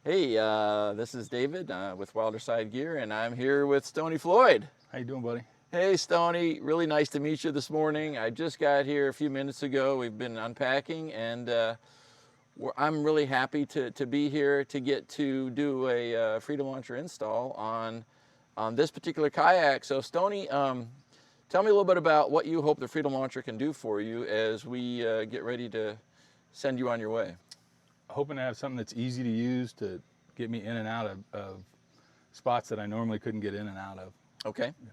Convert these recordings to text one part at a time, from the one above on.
Hey, this is David with Wilder Side Gear, and I'm here with Stony Floyd. How you doing, buddy? Hey, Stony. Really nice to meet you this morning. I just got here a few minutes ago. We've been unpacking, and I'm really happy to be here to get to do a Freedom Launcher install on this particular kayak. So, Stony, tell me a little bit about what you hope the Freedom Launcher can do for you as we get ready to send you on your way. Hoping to have something that's easy to use to get me in and out of spots that I normally couldn't get in and out of. Okay. Yeah.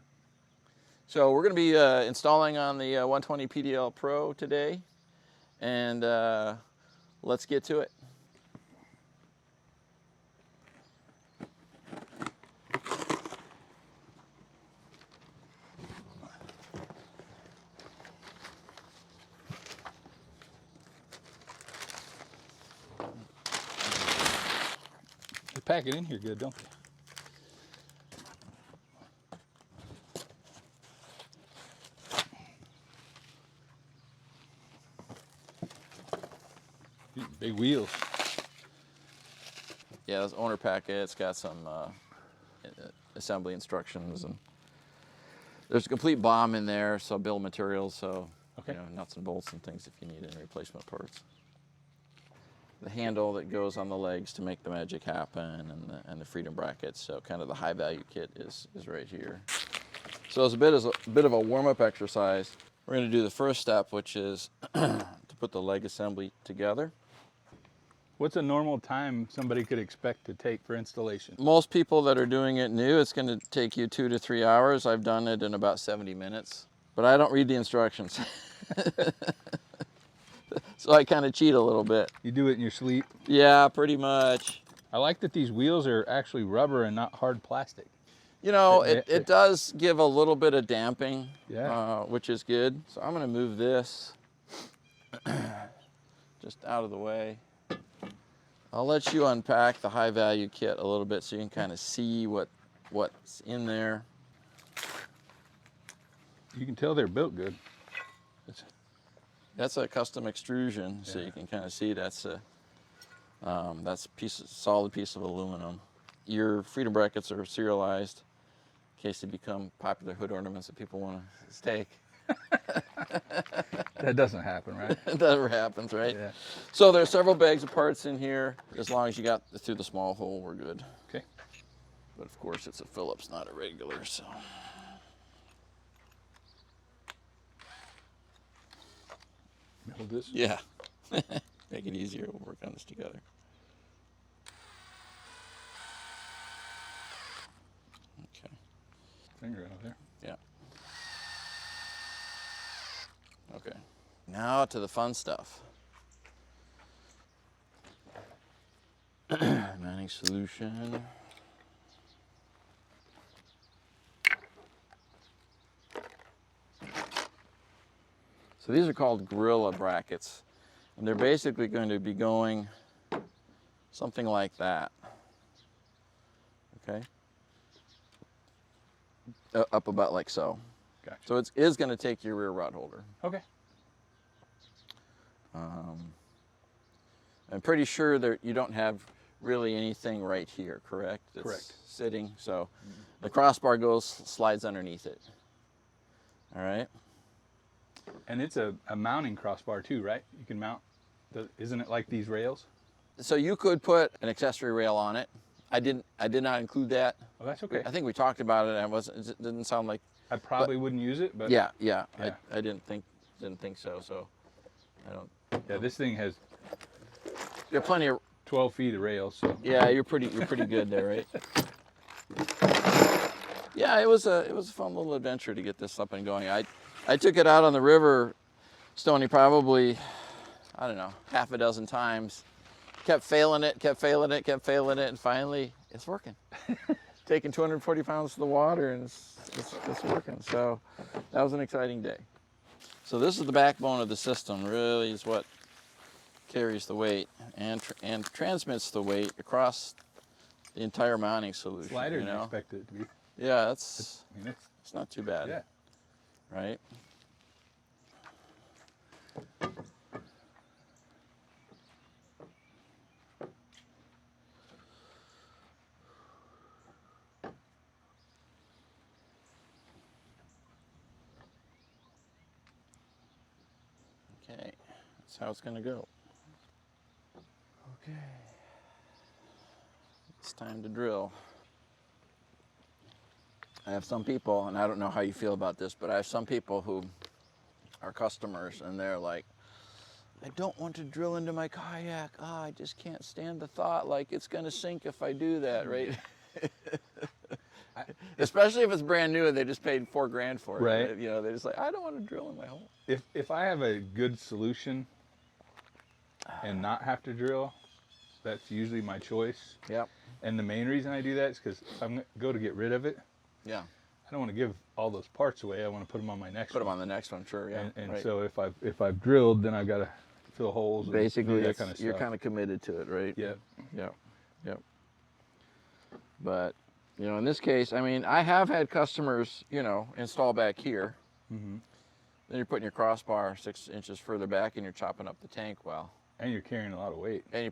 So we're going to be installing on the 120 PDL Pro today, and let's get to it. They pack it in here good, don't they? Big wheels. Yeah, this owner packet, it's got some assembly instructions, and there's a complete BOM in there, so bill of materials, so okay. Nuts and bolts and things if you need any replacement parts. The handle that goes on the legs to make the magic happen, and the freedom brackets, so kind of the high value kit is right here. So as a bit of a warm-up exercise, we're going to do the first step, which is to put the leg assembly together. What's a normal time somebody could expect to take for installation? Most people that are doing it new, it's going to take you 2 to 3 hours. I've done it in about 70 minutes, but I don't read the instructions. So I kind of cheat a little bit. You do it in your sleep? Yeah, pretty much. I like that these wheels are actually rubber and not hard plastic. You know, it does give a little bit of damping, yeah. Which is good. So I'm going to move this just out of the way. I'll let you unpack the high value kit a little bit so you can kind of see what's in there. You can tell they're built good. That's a custom extrusion, so you can kind of see that's a solid piece of aluminum. Your freedom brackets are serialized in case they become popular hood ornaments that people want to stake. That doesn't happen, right? That never happens, right? Yeah. So there's several bags of parts in here. As long as you got through the small hole, we're good. Okay. But of course, it's a Phillips, not a regular, so. Hold this? Yeah. Make it easier. We'll work on this together. Okay. Finger out there. Yeah. Okay. Now to the fun stuff. Mounting solution. So these are called gorilla brackets, and they're basically going to be going something like that. Okay? Up about like so. Gotcha. So it is going to take your rear rod holder. Okay. I'm pretty sure that you don't have really anything right here, correct? It's correct. Sitting, so the crossbar slides underneath it. All right? And it's a mounting crossbar too, right? You can mount, isn't it like these rails? So you could put an accessory rail on it. I did not include that. Oh, that's okay. I think we talked about it, and it didn't sound like. I probably wouldn't use it, but yeah. I didn't think so. So I don't. Yeah, this thing has. There are plenty of 12 feet of rails. So. Yeah, you're pretty good there, right? Yeah, it was a fun little adventure to get this up and going. I took it out on the river, Stony, probably, I don't know, half a dozen times. Kept failing it, and finally it's working. Taking 240 pounds to the water, and it's working. So that was an exciting day. So this is the backbone of the system, really is what carries the weight and transmits the weight across the entire mounting solution. It's lighter than I expected it to be. Yeah, it's not too bad. Yeah. Right? Okay, that's how it's gonna go. Okay, it's time to drill. I have some people, and I don't know how you feel about this, but I have some people who are customers, and they're like, I don't want to drill into my kayak. I just can't stand the thought, like it's gonna sink if I do that, right? Especially if it's brand new and they just paid $4 for it. Right. You know, they're just like, I don't want to drill in my hole. If I have a good solution and not have to drill, that's usually my choice. Yep. And the main reason I do that is because if I'm going to go to get rid of it, Yeah. I don't want to give all those parts away. I want to put them on my next Put one. them on the next one, sure, yeah. And right. so if I've drilled, then I've got to fill holes. Basically, and that kind of stuff. you're kind of committed to it, right? Yep. Yep. Yep. But, you know, in this case, I mean, I have had customers, you know, install back here. Mm-hmm. Then you're putting your crossbar 6 inches further back and you're chopping up the tank well. And you're carrying a lot of weight. And you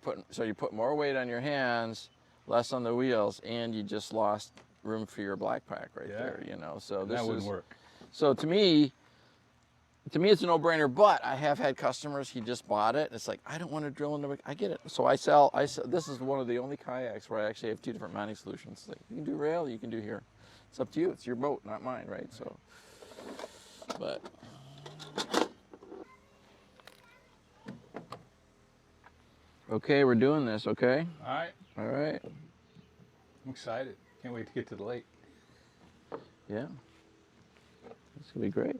put more weight on your hands, less on the wheels, and you just lost room for your black pack right there, you know. So that wouldn't work. So to me it's a no-brainer, but I have had customers, he just bought it. It's like, I don't want to drill into it. I get it. So I sell, this is one of the only kayaks where I actually have 2 different mounting solutions. Like, you can do rail, you can do here. It's up to you. It's your boat, not mine, right? So, but. Okay, we're doing this, okay? All right. All right. I'm excited. Can't wait to get to the lake. Yeah. It's gonna be great.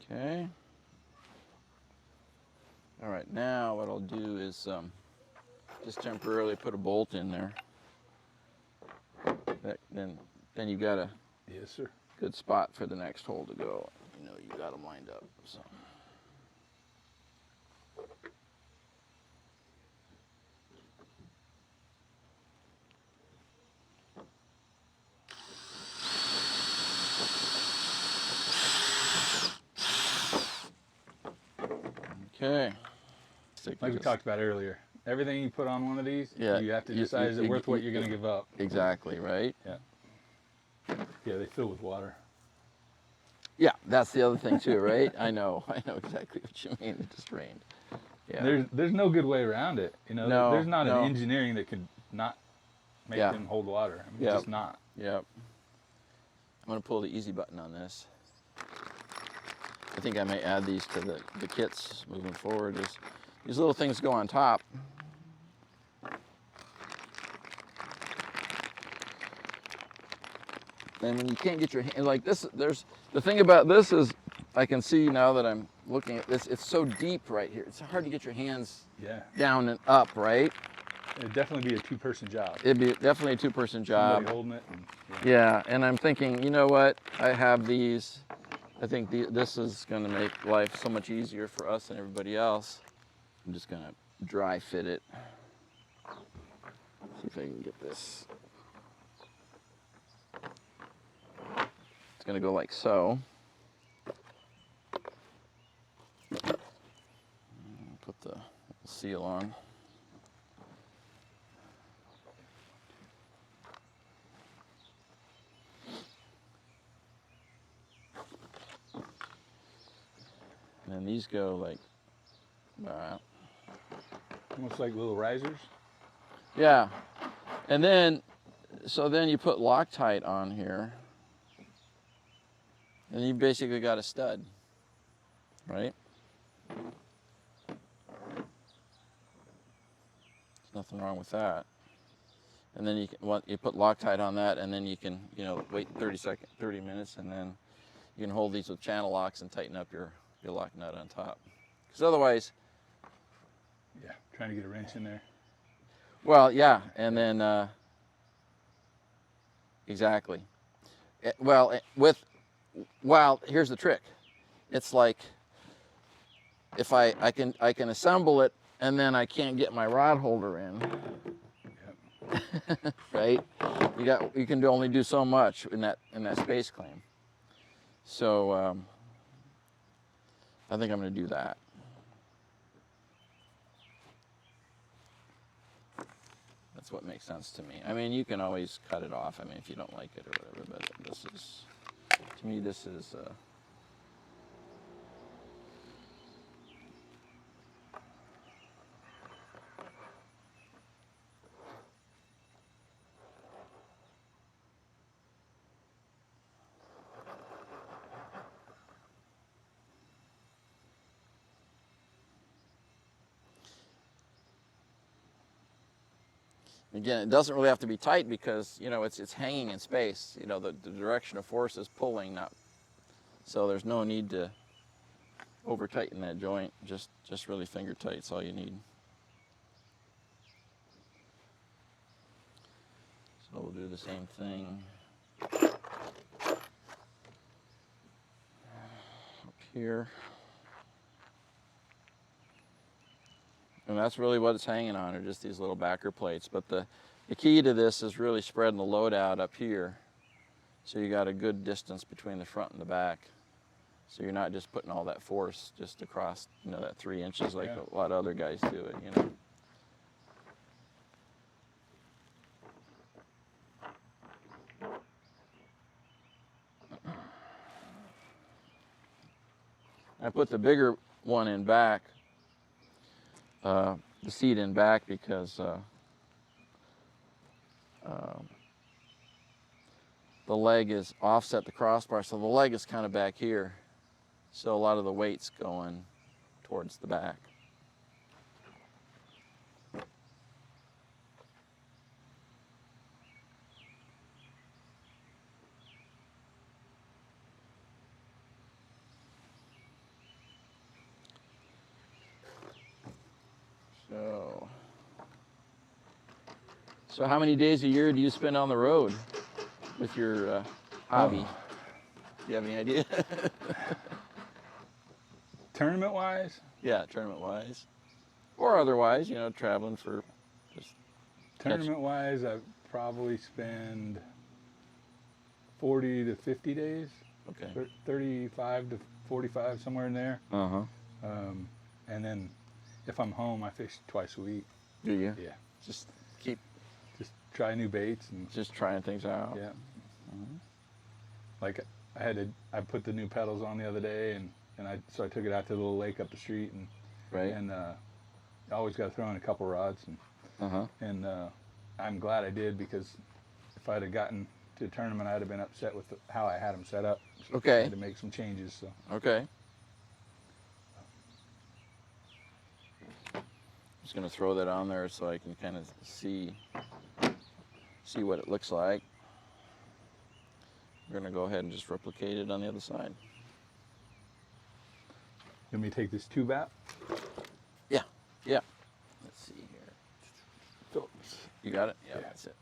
Okay. All right, now what I'll do is just temporarily put a bolt in there. Then you got a Yes, sir. good spot for the next hole to go. You know, you got them lined up. So. Okay. Like we talked about earlier, everything you put on one of these, you have to decide is it worth what you're going to give up. Exactly, right? Yeah. Yeah, they fill with water. Yeah, that's the other thing too, right? I know exactly what you mean. It just rained. Yeah. There's no good way around it. You know, No, there's not no. an engineering that could not make them hold water. I mean, it's just not. Yep. I'm gonna pull the easy button on this. I think I may add these to the kits moving forward. These little things go on top. And when you can't get your hand, like this, the thing about this is, I can see now that I'm looking at this, it's so deep right here. It's hard to get your hands down and up, right? It'd definitely be a 2-person job. It'd be definitely a 2-person job. Somebody holding it. Yeah, and I'm thinking, you know what? I have these. I think this is going to make life so much easier for us and everybody else. I'm just going to dry fit it. See if I can get this. It's going to go like so. Put the seal on. And then these go like that. Almost like little risers. Yeah. And then, so then you put Loctite on here. And you basically got a stud, right? There's nothing wrong with that. And then you put Loctite on that, and then you can, wait 30 minutes, and then you can hold these with channel locks and tighten up your lock nut on top. Because otherwise, yeah, trying to get a wrench in there. Well, yeah, and then exactly. Well, here's the trick. It's like if I can assemble it, and then I can't get my rod holder in. Yep. Right? You can only do so much in that space claim. So I think I'm going to do that. That's what makes sense to me. I mean, you can always cut it off, I mean, if you don't like it or whatever, but this is, to me, this is, again, it doesn't really have to be tight because, you know, it's hanging in space. You know, the direction of force is pulling, not, so there's no need to over tighten that joint. Just really finger tight's all you need. So we'll do the same thing up here. And that's really what it's hanging on, are just these little backer plates. But the key to this is really spreading the load out up here, so you got a good distance between the front and the back. So you're not just putting all that force just across, you know, that 3 inches like a lot of other guys do it, you know. I put the bigger one in back, the seat in back, because the leg is offset the crossbar, so the leg is kind of back here. So a lot of the weight's going towards the back. So how many days a year do you spend on the road with your hobby? Do you have any idea? Tournament-wise? Yeah, tournament-wise. Or otherwise, you know, traveling for just... Tournament-wise, I probably spend 40 to 50 days. Okay. 35 to 45, somewhere in there. Uh-huh. And then if I'm home, I fish twice a week. Do you? Yeah. Just try new baits and just trying things out. Yeah. Like I put the new pedals on the other day, and I took it out to the little lake up the street, and I always got to throw in a couple rods, and I'm glad I did, because if I'd have gotten to a tournament, I'd have been upset with how I had them set up. So Okay. I had to make some changes. So. Okay. Just gonna throw that on there so I can kind of see what it looks like. We're gonna go ahead and just replicate it on the other side. Let me take this tube out. Yeah, yeah. Let's see here. You got it? Yeah, that's it.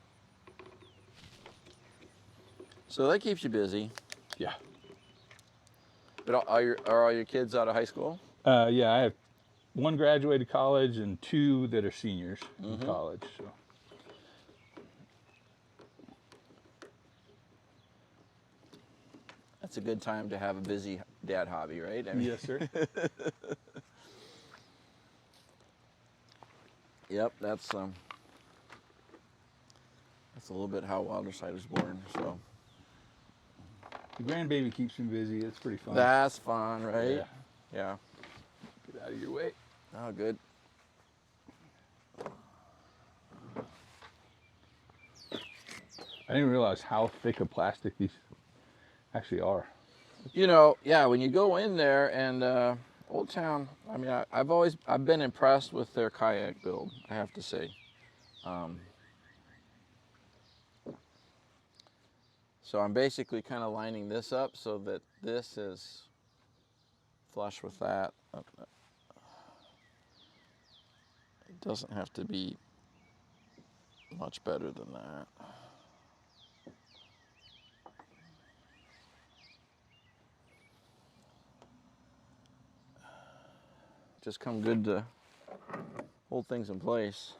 So that keeps you busy. Yeah. But are all your kids out of high school? Yeah, I have one graduated college and two that are seniors in college. So. That's a good time to have a busy dad hobby, right? I mean, Yes, sir. Yep, that's a little bit how Wilderside was born. So The grandbaby keeps me busy. It's pretty fun. that's fun, right? Yeah. Yeah. Get out of your way. Oh, good. I didn't realize how thick a plastic these actually are. You know, yeah, when you go in there, and Old Town, I mean, I've been impressed with their kayak build, I have to say. So I'm basically kind of lining this up so that this is flush with that. It doesn't have to be much better than that. Just come good to hold things in place.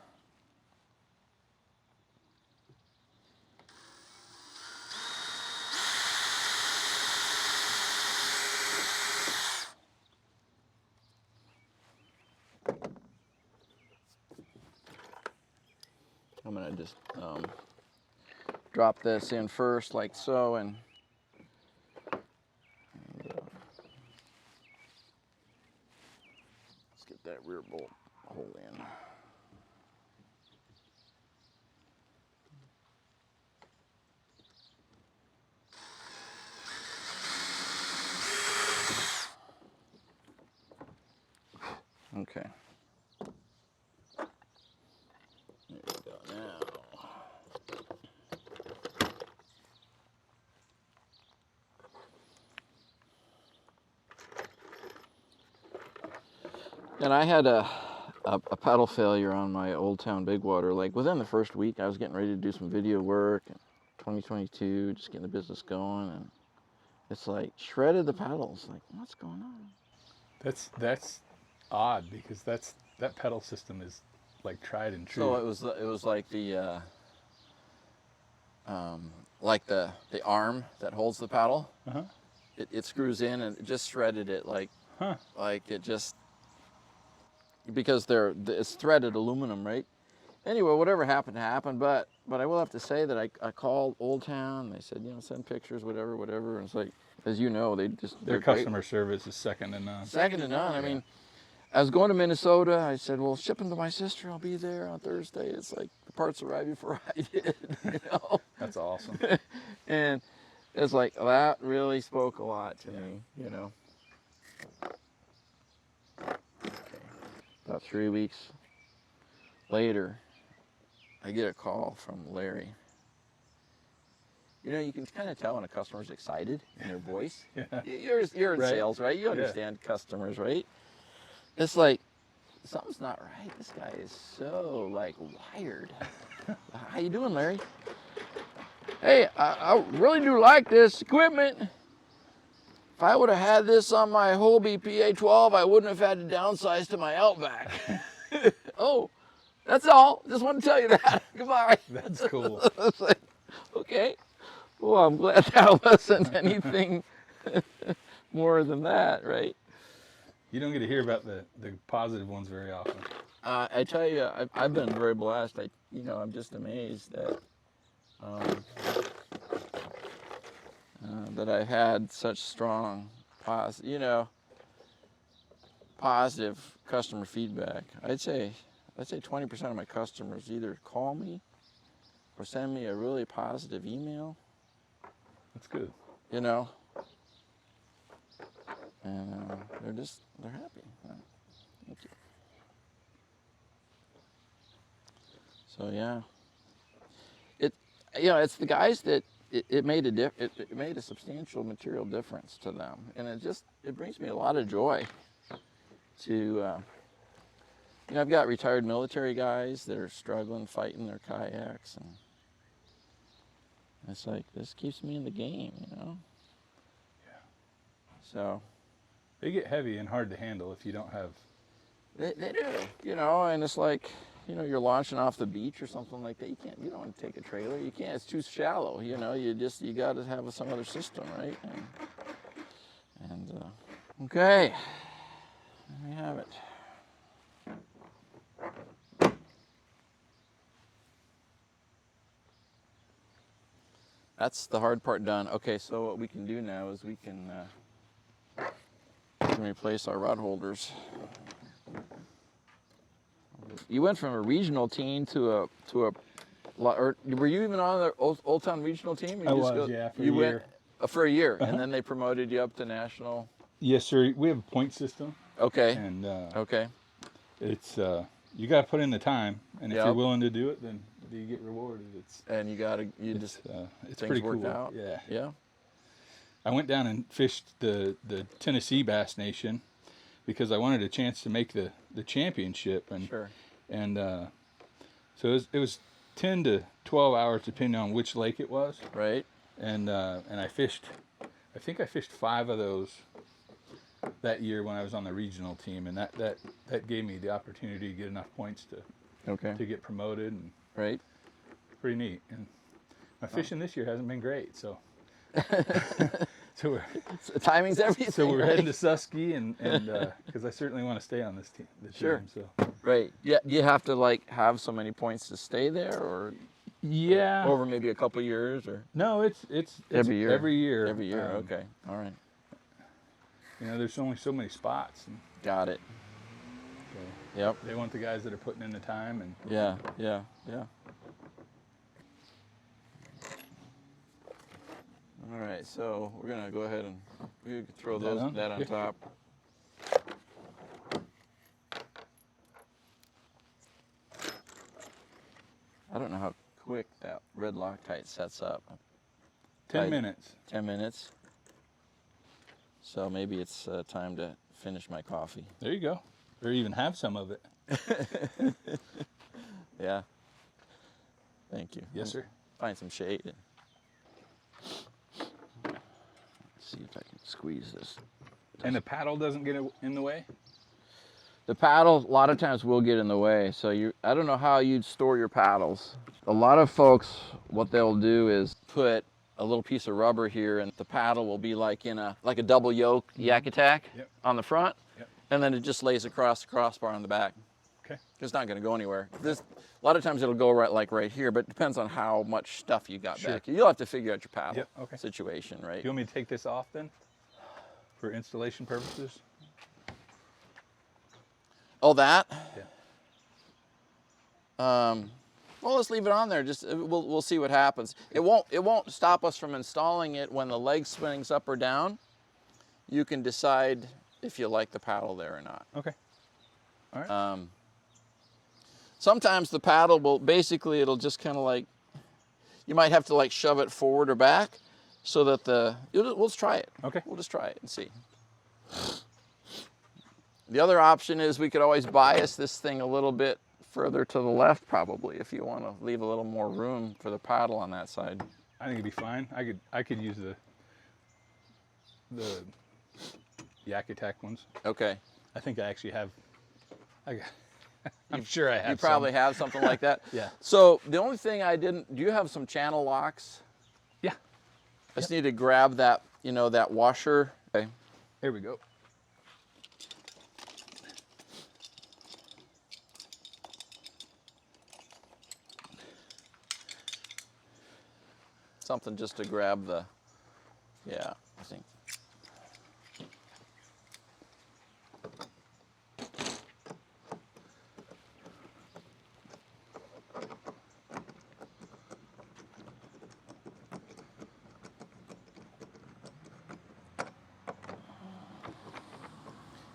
I'm gonna just drop this in first, like so, and let's get that rear bolt hole in. Okay. There we go now. And I had a pedal failure on my Old Town Big Water. Like within the first week, I was getting ready to do some video work. And 2022, just getting the business going, and it's like shredded the pedals. Like, what's going on? That's odd because that pedal system is like tried and true. So it was like the arm that holds the paddle. Uh-huh. It screws in and it just shredded it like it just, because it's threaded aluminum, right? Anyway, whatever happened happened, but I will have to say that I called Old Town. They said, send pictures, whatever. And it's like, as you know, their customer service is second to none. Second to none. I mean, I was going to Minnesota. I said, well, ship them to my sister. I'll be there on Thursday. It's like the parts arrived before I did. That's awesome. And it's like, that really spoke a lot to me. Okay. About 3 weeks later, I get a call from Larry. You can kind of tell when a customer's excited in their voice. Yeah. You're in sales, right? You understand customers, right? It's like, something's not right. This guy is so like wired. How you doing, Larry? Hey, I really do like this equipment. If I would have had this on my Hobie PA12, I wouldn't have had to downsize to my Outback. Oh, that's all. Just want to tell you that. Goodbye. That's cool. It's like, okay. Well, I'm glad that wasn't anything more than that, right? You don't get to hear about the positive ones very often. I tell you, I've been very blessed. I'm just amazed that that I had such strong, positive customer feedback. I'd say 20% of my customers either call me or send me a really positive email. That's good. And they're happy. Thank you. So yeah, it's the guys that it made a substantial material difference to them, and it brings me a lot of joy to I've got retired military guys that are struggling, fighting their kayaks, and it's like, this keeps me in the game, Yeah. So they get heavy and hard to handle if you don't have. They do, and it's like, you're launching off the beach or something like that. You don't want to take a trailer. You can't, it's too shallow, you got to have some other system, right? And okay, there we have it. That's the hard part done. Okay, so what we can do now is we can replace our rod holders. You went from a regional team to or were you even on the Old Town regional team? I was, yeah, for a year. For a year, and then they promoted you up to national. Yes, sir. We have a point system. Okay. And okay. It's you got to put in the time, and if you're willing to do it, then you get rewarded. It's pretty cool. Out. Yeah. Yeah. I went down and fished the Tennessee Bass Nation because I wanted a chance to make the championship, and sure. And so it was 10 to 12 hours depending on which lake it was. Right. And I fished 5 of those that year when I was on the regional team, and that gave me the opportunity to get enough points to get promoted, and right. Pretty neat. And my fishing this year hasn't been great, so timing's everything. So we're heading to Susky, and because I certainly want to stay on this team. Sure. So Right. Yeah. You have to like have so many points to stay there, or Yeah. over maybe a couple years, or No, it's every year. Every year. Every year. Okay. All right. You know, there's only so many spots. And Got it. so Yep. they want the guys that are putting in the time. And Yeah. Yeah. Yeah. All right. So we're gonna go ahead and we could throw that on top. I don't know how quick that red Loctite sets up. 10 minutes. 10 minutes. So maybe it's time to finish my coffee. There you go. Or even have some of it. Yeah. Thank you. Yes, sir. Find some shade. Let's see if I can squeeze this. And the paddle doesn't get in the way? The paddle, a lot of times, will get in the way. So I don't know how you'd store your paddles. A lot of folks, what they'll do is put a little piece of rubber here, and the paddle will be like in a double yoke yak attack on the front, and then it just lays across the crossbar on the back. Okay. It's not going to go anywhere. A lot of times it'll go right here, but it depends on how much stuff you got back. You'll have to figure out your paddle situation, right? Do you want me to take this off then, for installation purposes? Oh, that? Yeah. Well, let's leave it on there. Just we'll see what happens. It won't stop us from installing it when the leg swings up or down. You can decide if you like the paddle there or not. Okay. All right. Sometimes the paddle will basically, it'll just kind of like, you might have to like shove it forward or back so that we'll just try it. Okay. We'll just try it and see. The other option is we could always bias this thing a little bit further to the left, probably, if you want to leave a little more room for the paddle on that side. I think it'd be fine. I could use the yak attack ones. Okay. I think I actually have. I'm sure I have. You probably have something like that. Yeah. So the only thing do you have some channel locks? Yeah. I just need to grab that, that washer. Okay. Here we go. Something just to grab I think.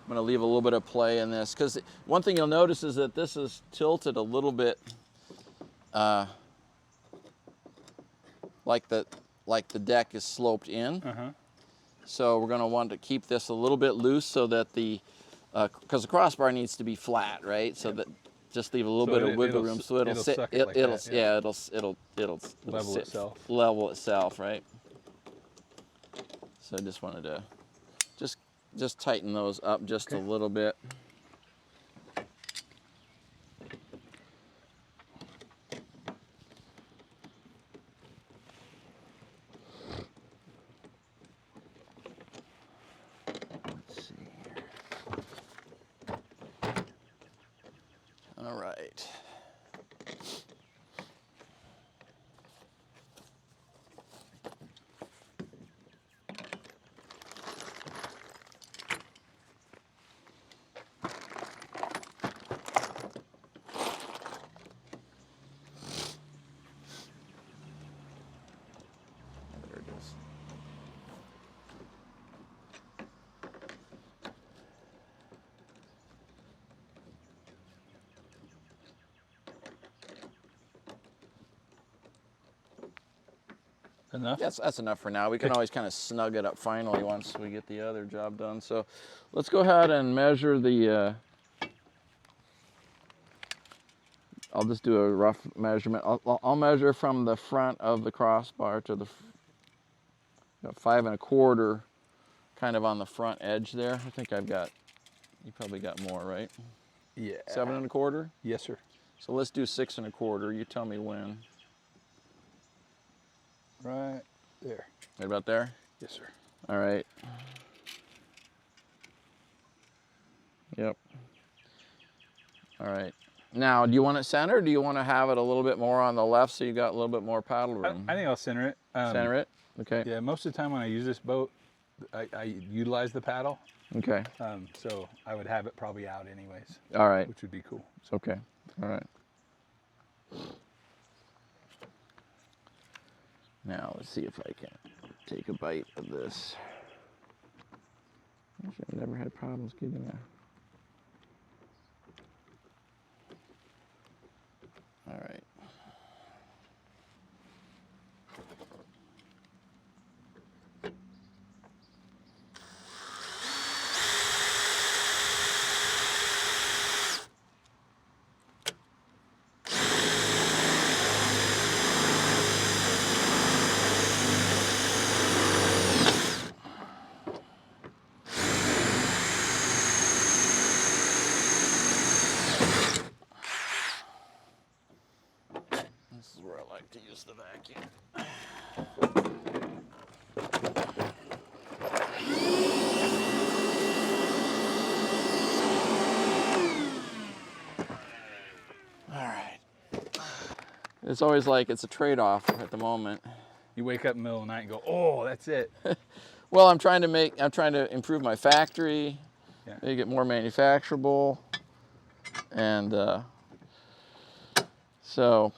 I'm going to leave a little bit of play in this, because one thing you'll notice is that this is tilted a little bit like the deck is sloped in. So we're going to want to keep this a little bit loose so that because the crossbar needs to be flat, right? So that just leave a little bit of wiggle room so it'll sit. It'll level itself, right? So I just wanted to just tighten those up just a little bit. Let's see here. All right. Enough? Yes, that's enough for now. We can always kind of snug it up finally once we get the other job done. So let's go ahead and measure I'll just do a rough measurement. I'll measure from the front of the crossbar to the 5 1/4, kind of on the front edge there. I think you probably got more, right? Yeah. 7 1/4? Yes, sir. So let's do 6 1/4. You tell me when. Right there. Right about there? Yes, sir. All right. Yep. All right. Now, do you want it centered, or do you want to have it a little bit more on the left so you got a little bit more paddle room? I think I'll center it. Center it? Okay. Yeah, most of the time when I use this boat, I utilize the paddle. Okay. So I would have it probably out anyways. All right. Which would be cool. Okay. All right. Now, let's see if I can take a bite of this. Actually, I've never had problems getting that. All right. This is where I like to use the vacuum. All right. It's always like it's a trade-off at the moment. You wake up in the middle of the night and go, oh, that's it. Well, I'm trying to improve my factory, make it more manufacturable, and so,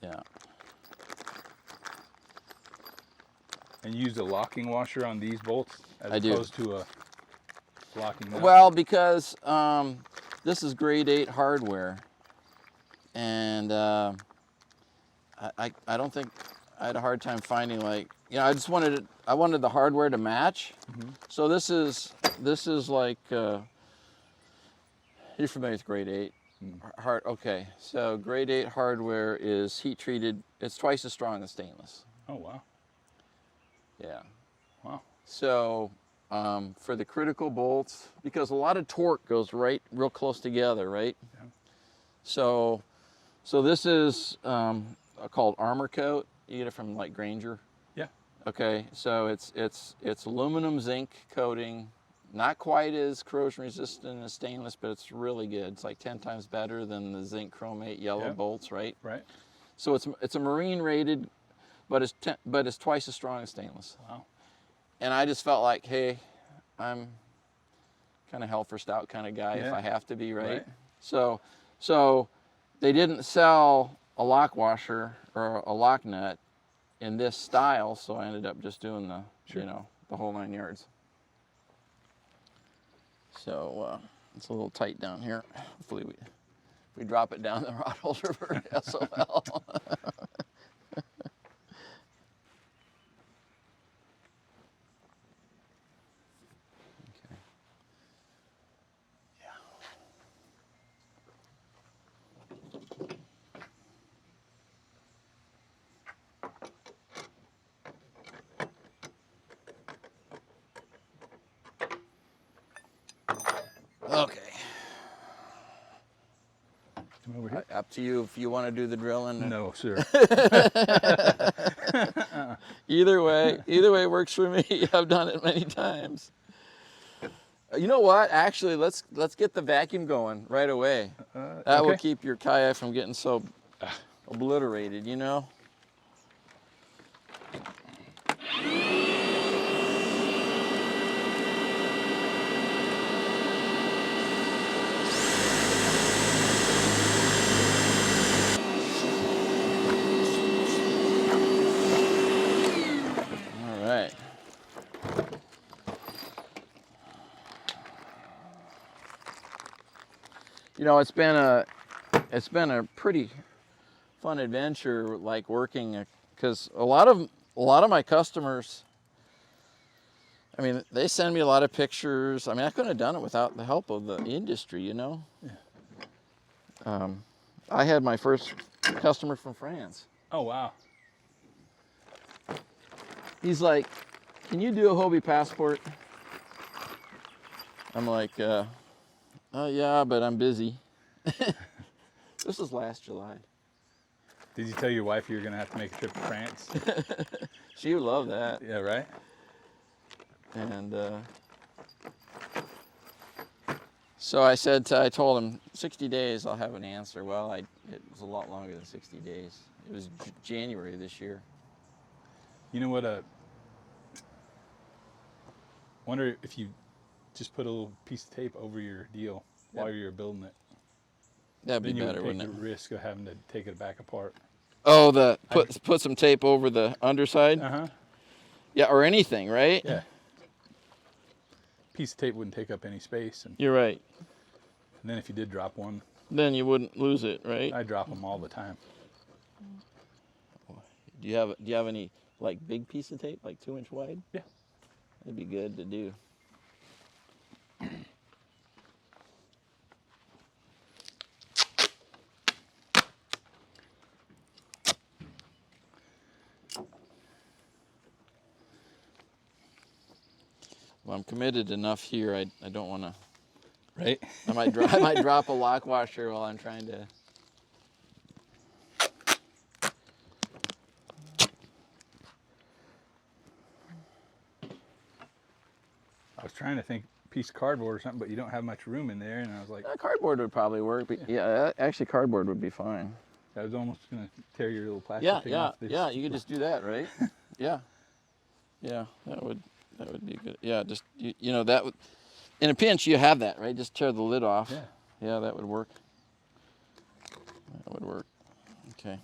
yeah. And you use a locking washer on these bolts as opposed to a locking nut? Well, because this is grade 8 hardware, and I don't think I had a hard time finding, like, you know, I wanted the hardware to match. Mm-hmm. So this is like you're familiar with grade 8 okay, so grade 8 hardware is heat treated. It's twice as strong as stainless. Oh wow. Yeah. Wow. So for the critical bolts, because a lot of torque goes real close together, right? Yeah. So this is called armor coat. You get it from like Granger. Yeah. Okay. So it's aluminum zinc coating. Not quite as corrosion resistant as stainless, but it's really good. It's like 10 times better than the zinc chromate yellow bolts, right? Right. So it's a marine rated, but it's twice as strong as stainless. Wow. And I just felt like, hey, I'm kind of hell for stout kind of guy if I have to be, right? So they didn't sell a lock washer or a lock nut in this style, so I ended up just doing the the whole 9 yards. So it's a little tight down here. Hopefully we drop it down the rod holder for SOL. Okay. Come over here. Up to you if you want to do the drilling. No, sir. Either way works for me. I've done it many times. You know what? Actually, let's get the vacuum going right away. That will keep your kayak from getting so obliterated, you know? You know, it's been a pretty fun adventure, like working, because a lot of my customers, I mean, they send me a lot of pictures. I mean, I couldn't have done it without the help of the industry, you know. Yeah. I had my first customer from France. Oh wow. He's like, "Can you do a Hobie passport?" I'm like, "Oh yeah, but I'm busy." This was last July. Did you tell your wife you were gonna have to make a trip to France? She would love that. Yeah, right. And So I told him 60 days I'll have an answer. Well, it was a lot longer than 60 days. It was January this year. You know what? Wonder if you just put a little piece of tape over your deal while you're building it. That'd be better, wouldn't wouldn't take it? the risk of having to take it back apart. Oh, put some tape over the underside? Uh-huh. Yeah, or anything, right? Yeah. Piece of tape wouldn't take up any space. And You're right. then if you did drop one, then you wouldn't lose it, right? I drop them all the time. Do you have any like big piece of tape, like 2-inch wide? Yeah. That'd be good to do. Well, I'm committed enough here. I don't want to. Right. I might drop a lock washer while I'm trying to. I was trying to think piece of cardboard or something, but you don't have much room in there, and I was like, Cardboard would probably work, but yeah, actually cardboard would be fine. I was almost gonna tear your little plastic thing off this. Yeah, you could just do that, right? Yeah, that would be good. Yeah, just you know that would, in a pinch you have that, right? Just tear the lid off. Yeah, that would work. That would work. Okay.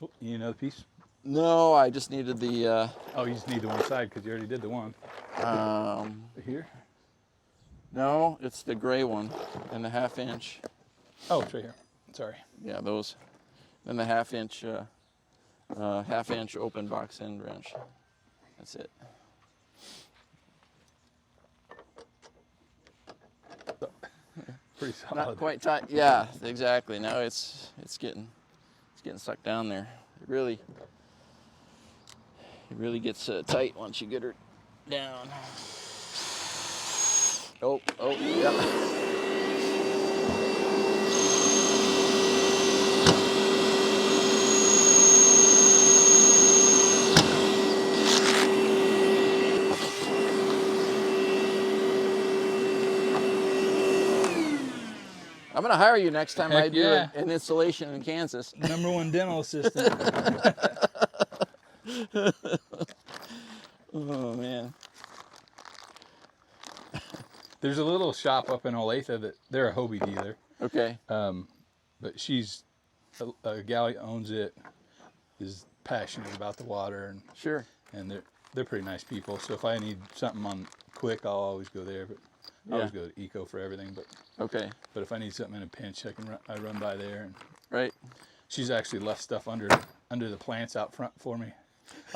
Oh, you need another piece? No, I just needed the. Oh, you just need the one side because you already did the one. Here? No, it's the gray one and the 1/2 inch. Oh, it's right here. Sorry. Yeah, those. Then the 1/2 inch, 1/2 inch open box end wrench. That's it. Pretty solid. Not quite tight. Yeah, exactly. Now it's getting sucked down there. It really gets tight once you get her down. Oh, yeah. I'm going to hire you next time I do an installation in Kansas. #1 dental assistant. Oh, man. There's a little shop up in Olathe that they're a Hobie dealer. Okay. But she's a gal who owns it, is passionate about the water, and sure. And they're pretty nice people. So if I need something on quick, I'll always go there. But I always go to Eco for everything. But okay. But if I need something in a pinch, I run by there. And right. She's actually left stuff under the plants out front for me.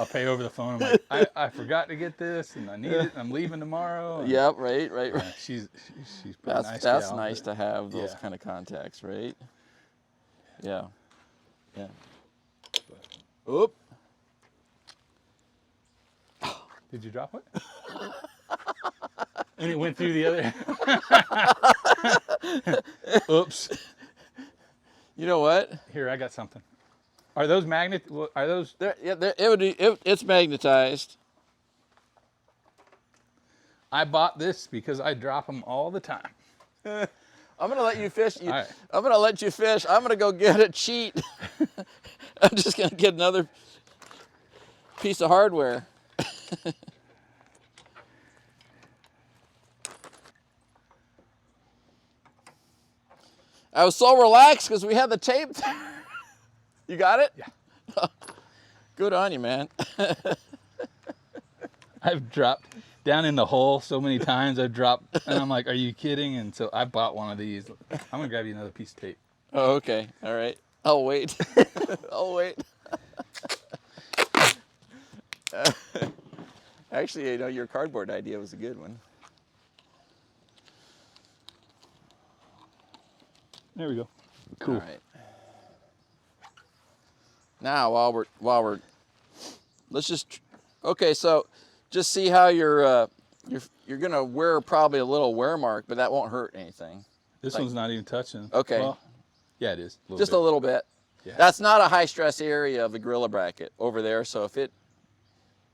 I'll pay over the phone. I'm like, I forgot to get this, and I need it. And I'm leaving tomorrow. Yep. Right. She's pretty nice. That's nice to have those kind of contacts, right? Yeah. Yeah. Oop. Did you drop it? And it went through the other. Oops. You know what? Here, I got something. Are those magnet? Are those? It's magnetized. I bought this because I drop them all the time. I'm gonna let you fish. Right. I'm gonna let you fish. I'm gonna go get a cheat. I'm just gonna get another piece of hardware. I was so relaxed because we had the tape there. You got it? Yeah. Good on you, man. I've dropped down in the hole so many times. I've dropped, and I'm like, "Are you kidding?" And so I bought one of these. I'm gonna grab you another piece of tape. Oh, okay. All right. I'll wait. I'll wait. Actually, your cardboard idea was a good one. There we go. Cool. All right. Now, while we're, let's just, okay. So, just see how you're gonna wear probably a little wear mark, but that won't hurt anything. This one's not even touching. Okay. Well, yeah, it is. A little bit. Yeah. That's not a high stress area of the gorilla bracket over there. So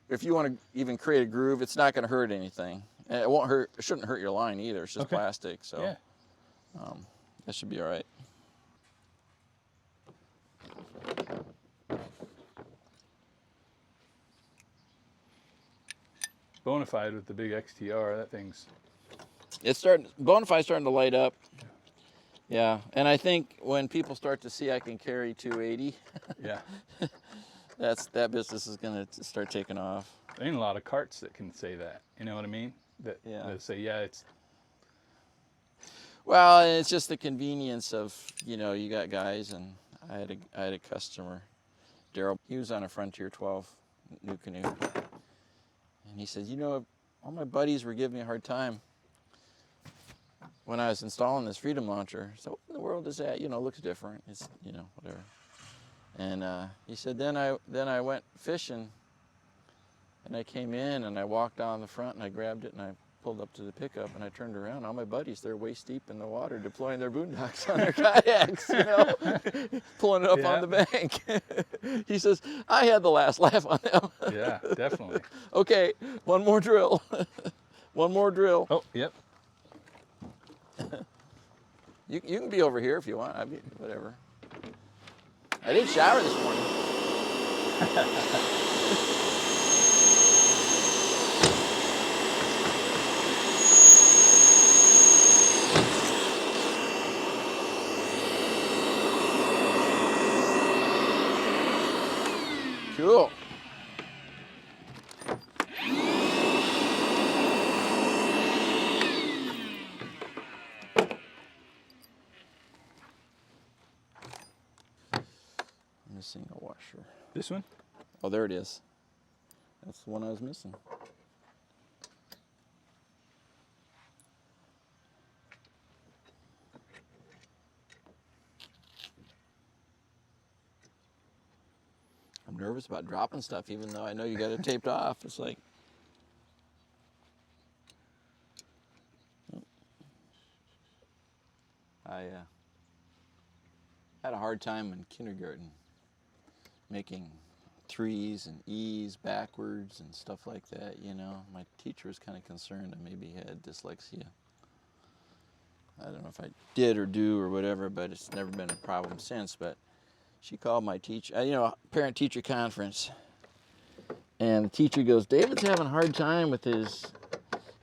if you want to even create a groove, it's not going to hurt anything. And it won't hurt. It shouldn't hurt your line either. It's just plastic, so yeah. That should be all right. Bonafide with the big XTR, that thing's... It's Bonafide's starting to light up. Yeah, and I think when people start to see I can carry 280, yeah, that business is gonna start taking off. There ain't a lot of carts that can say that. You know what I mean? That say, yeah, it's... Well, it's just the convenience of, you know, you got guys, and I had a customer, Daryl. He was on a Frontier 12 new canoe, and he said, you know, all my buddies were giving me a hard time when I was installing this Freedom Launcher. So what in the world is that? You know, it looks different. It's, you know, whatever. And he said, then I went fishing, and I came in and I walked down the front and I grabbed it and I pulled up to the pickup and I turned around. All my buddies, they're waist deep in the water deploying their boondocks on their kayaks, you know, pulling it up on the bank. He says, I had the last laugh on them. Yeah, definitely. Okay, one more drill. One more drill. Oh, yep. You can be over here if you want. Whatever. I did shower this morning. Cool. Missing a washer. This one? Oh, there it is. That's the one I was missing. I'm nervous about dropping stuff, even though I know you got it taped off. It's like, I had a hard time in kindergarten making 3s and E's backwards and stuff like that, you know. My teacher was kind of concerned I maybe had dyslexia. I don't know if I did or do or whatever, but it's never been a problem since. But she called my teacher, you know, parent-teacher conference, and the teacher goes, David's having a hard time with his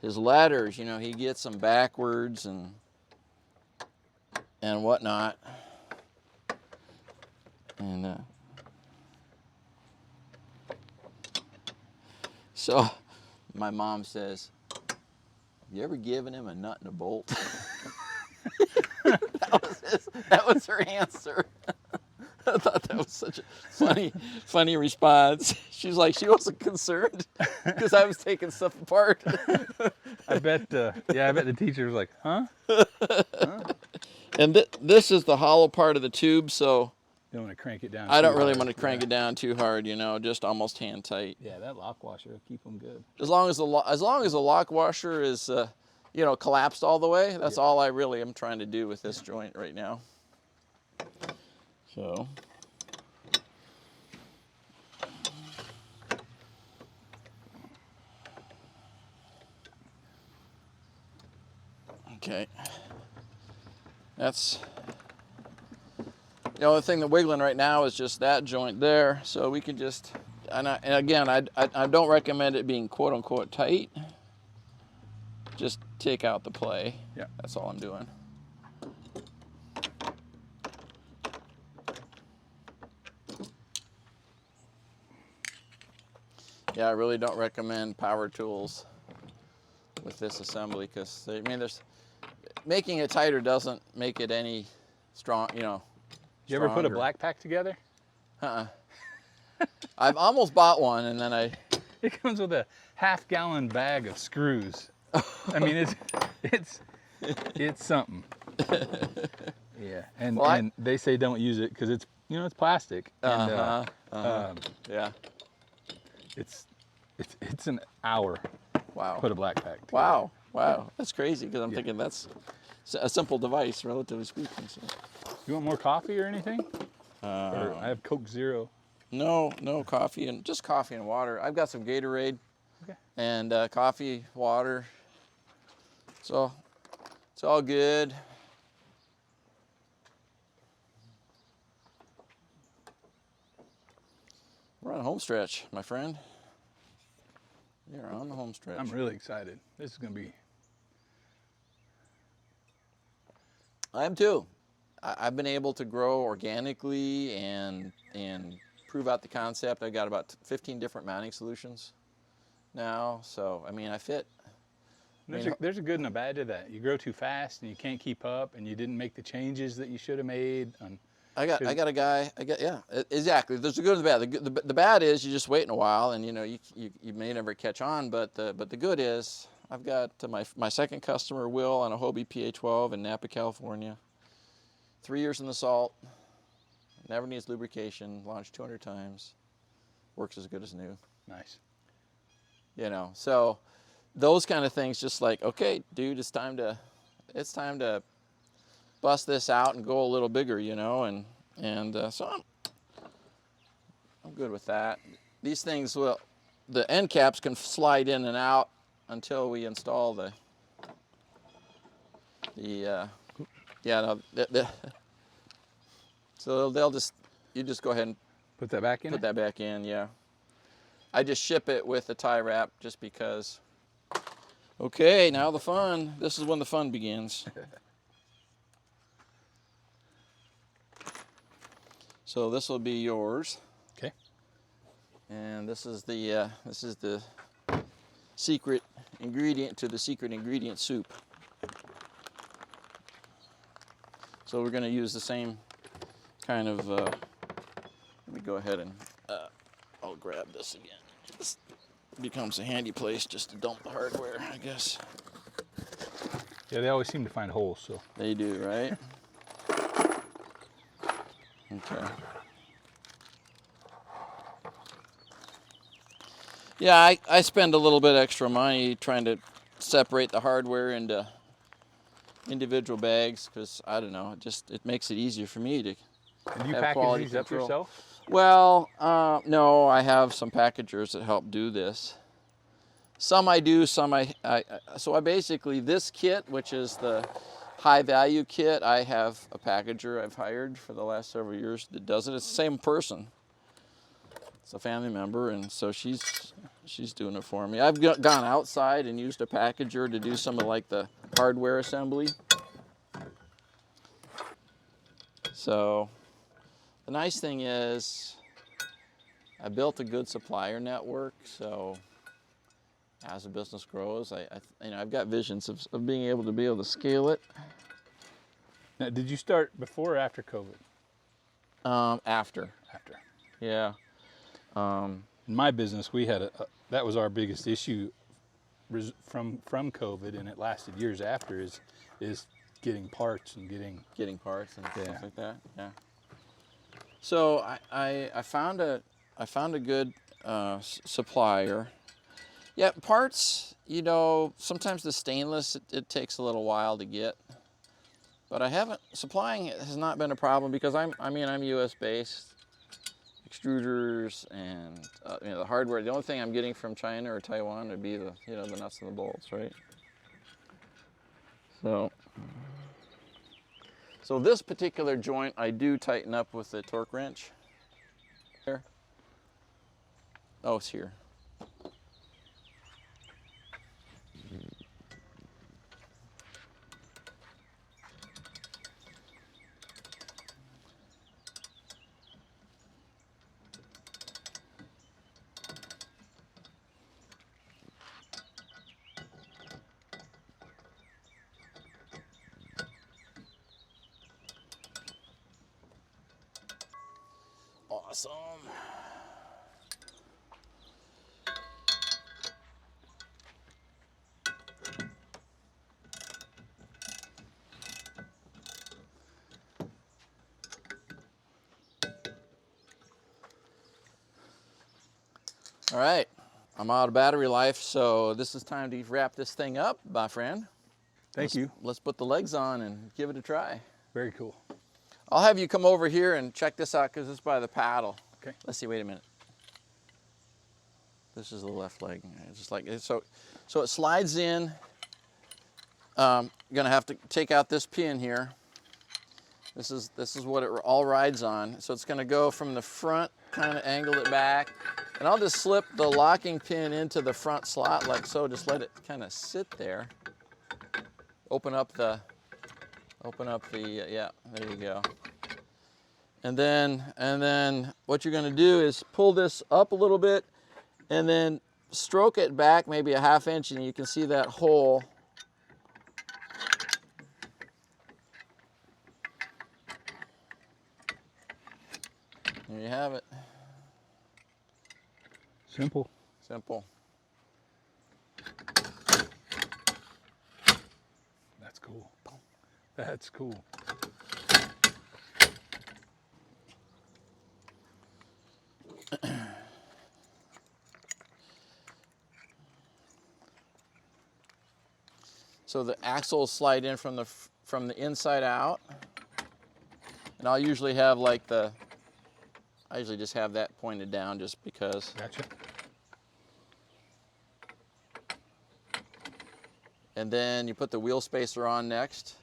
letters, you know, he gets them backwards and whatnot. And so my mom says, have you ever given him a nut and a bolt? that was her answer. I thought that was such a funny response. She's like, she wasn't concerned because I was taking stuff apart. I bet the teacher was like, huh? Huh? And this is the hollow part of the tube, so you don't want to crank it down. I don't really want to crank it down too hard, you know, just almost hand tight. Yeah, that lock washer will keep them good. As long as the lock washer is, you know, collapsed all the way, that's all I really am trying to do with this joint right now. So. Okay. That's the only thing that's wiggling right now is just that joint there. So we can just, and again, I don't recommend it being quote unquote tight. Just take out the play. Yeah. That's all I'm doing. Yeah, I really don't recommend power tools with this assembly because, I mean, making it tighter doesn't make it any strong, you know. You ever put a black pack together? I've almost bought one, and then It comes with a half-gallon bag of screws. I mean, it's something. Yeah, and they say don't use it because it's, you know, it's plastic. And, yeah. It's an hour. Wow. Put a black pack together. Wow. That's crazy because I'm thinking that's a simple device, relatively speaking. So. You want more coffee or anything? Or I have Coke Zero. No coffee, and just coffee and water. I've got some Gatorade and coffee, water. So it's all good. We're on a home stretch, my friend. You're on the home stretch. I'm really excited. This is going to be... I am too. I've been able to grow organically and prove out the concept. I've got about 15 different mounting solutions now. So, I mean, I fit. There's a good and a bad to that. You grow too fast and you can't keep up, and you didn't make the changes that you should have made. I got a guy. Yeah, exactly. There's a good and the bad. The bad is you just wait in a while, and you know you may never catch on. But the good is I've got my second customer, Will, on a Hobie PA12 in Napa, California. 3 years in the salt. Never needs lubrication. Launched 200 times. Works as good as new. Nice. You know, so those kind of things, just like, okay, dude, it's time to bust this out and go a little bigger, you know, and so I'm good with that. These things, well, the end caps can slide in and out until we install so you just go ahead and put that back in. Put that back in, yeah. I just ship it with the tie wrap just because. Okay, now the fun. This is when the fun begins. So this will be yours. Okay. And this is the secret ingredient to the secret ingredient soup. So we're going to use the same kind of. Let me go ahead and I'll grab this again. This becomes a handy place just to dump the hardware, I guess. Yeah, they always seem to find holes, so. They do, right? Okay. Yeah, I spend a little bit extra money trying to separate the hardware into individual bags because, I don't know, it makes it easier for me to And you have package quality these up control. yourself? Well, no, I have some packagers that help do this. Some I do, some so I basically, this kit, which is the high value kit, I have a packager I've hired for the last several years that does it. It's the same person. It's a family member, and so she's doing it for me. I've gone outside and used a packager to do some of like the hardware assembly. So the nice thing is I built a good supplier network, so as the business grows, I've got visions of being able to scale it. Now, did you start before or after COVID? After. After. Yeah. In my business, we had that was our biggest issue from COVID, and it lasted years after. Is getting parts and getting parts and stuff like that. Yeah. So I found a good supplier. Yeah, parts. You know, sometimes the stainless it takes a little while to get, but supplying it has not been a problem because I'm U.S. based. Extruders and the hardware. The only thing I'm getting from China or Taiwan would be the nuts and the bolts, right? So this particular joint I do tighten up with the torque wrench. Here. Oh, it's here. Awesome. All right, I'm out of battery life, so this is time to wrap this thing up, my friend. Thank you. Let's put the legs on and give it a try. Very cool. I'll have you come over here and check this out because it's by the paddle. Okay. Let's see, wait a minute. This is the left leg. Just like so it slides in gonna have to take out this pin here. This is what it all rides on. So it's gonna go from the front, kind of angle it back, and I'll just slip the locking pin into the front slot like so. Just let it kind of sit there. Open up the, yeah, there you go. And then what you're gonna do is pull this up a little bit and then stroke it back maybe a ½ inch, and you can see that hole. There you have it. Simple. Simple. That's cool. That's cool. So the axles slide in from the inside out, and I'll usually have like I usually just have that pointed down just because. Gotcha. And then you put the wheel spacer on next.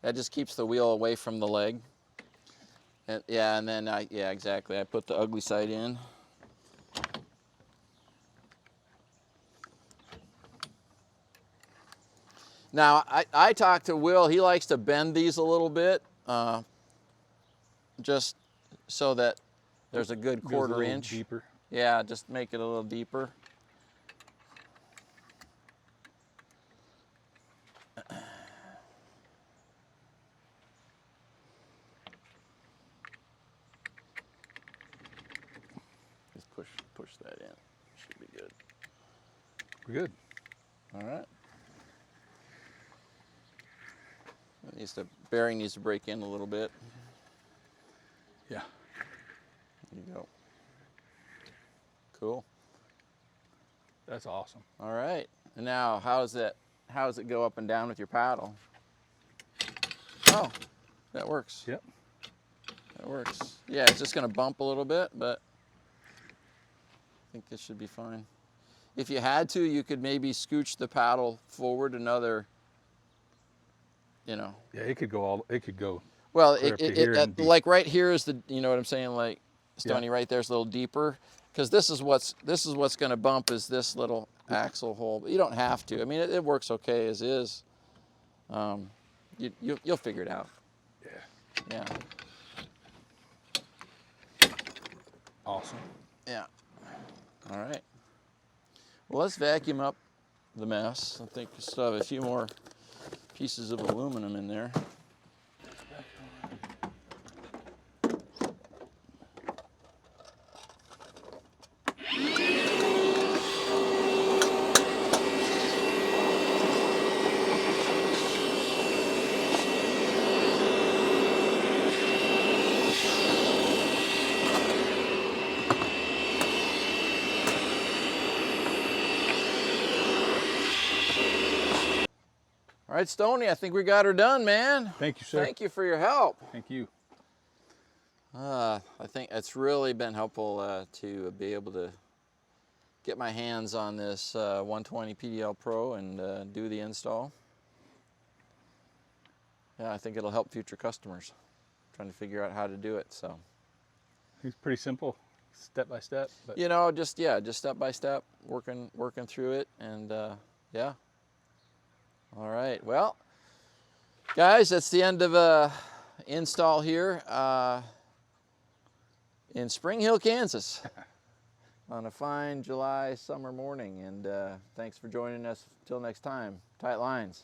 That just keeps the wheel away from the leg. And yeah, and then yeah, exactly. I put the ugly side in. Now, I talked to Will. He likes to bend these a little bit, just so that there's a good quarter inch. Deeper. Yeah, just make it a little deeper. Just push that in. Should be good. We're good. All right. Bearing needs to break in a little bit. Yeah. There you go. Cool. That's awesome. All right. And now, how does it go up and down with your paddle? Oh, that works. Yep. That works. Yeah, it's just going to bump a little bit, but I think this should be fine. If you had to, you could maybe scooch the paddle forward another, you know. Yeah, it could go Well, like right here is the, you know what I'm saying, like Stony, yeah. Right there's a little deeper, because this is what's going to bump is this little axle hole. But you don't have to. I mean, it works okay as is. You'll figure it out. Yeah. Yeah. Awesome. Yeah. All right. Well, let's vacuum up the mess. I think we still have a few more pieces of aluminum in there. All right, Stony, I think we got her done, man. Thank you, sir. Thank you for your help. Thank you. I think it's really been helpful to be able to get my hands on this 120 PDL Pro and do the install. Yeah, I think it'll help future customers trying to figure out how to do it. So it's pretty simple, step by step. But you know, just step by step, working through it, and yeah. All right, well, guys, that's the end of install here in Spring Hill, Kansas on a fine July summer morning. And thanks for joining us. Till next time, tight lines.